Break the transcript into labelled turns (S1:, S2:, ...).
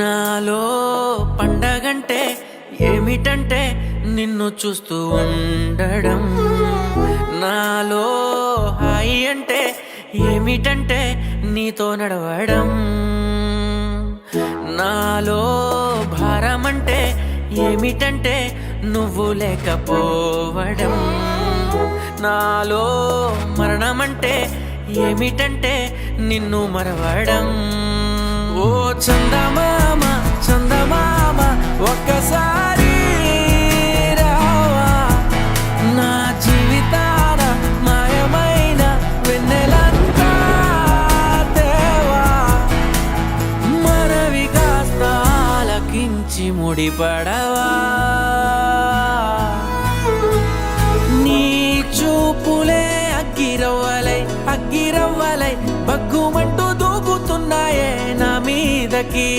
S1: నాలో పండగంటే ఏమిటంటే నిన్ను చూస్తూ ఉండడం, నాలో హాయి అంటే ఏమిటంటే నీతో నడవడం, నాలో భారం అంటే ఏమిటంటే నువ్వు లేకపోవడం, నాలో మరణమంటే ఏమిటంటే నిన్ను మరవడం. ఓ చందమామ చందమామ ఒక్కసారి రావా, నా జీవితాన మాయమైన వెన్నెలంతా తేవా, మనవి కాస్త ఆలకించి ముడిపడవా. నీ చూపులే అగ్గిరవ్వలై అగ్గిరవ్వలై బగ్గుమంటూ దూకుతున్నాయే నా మీదకి.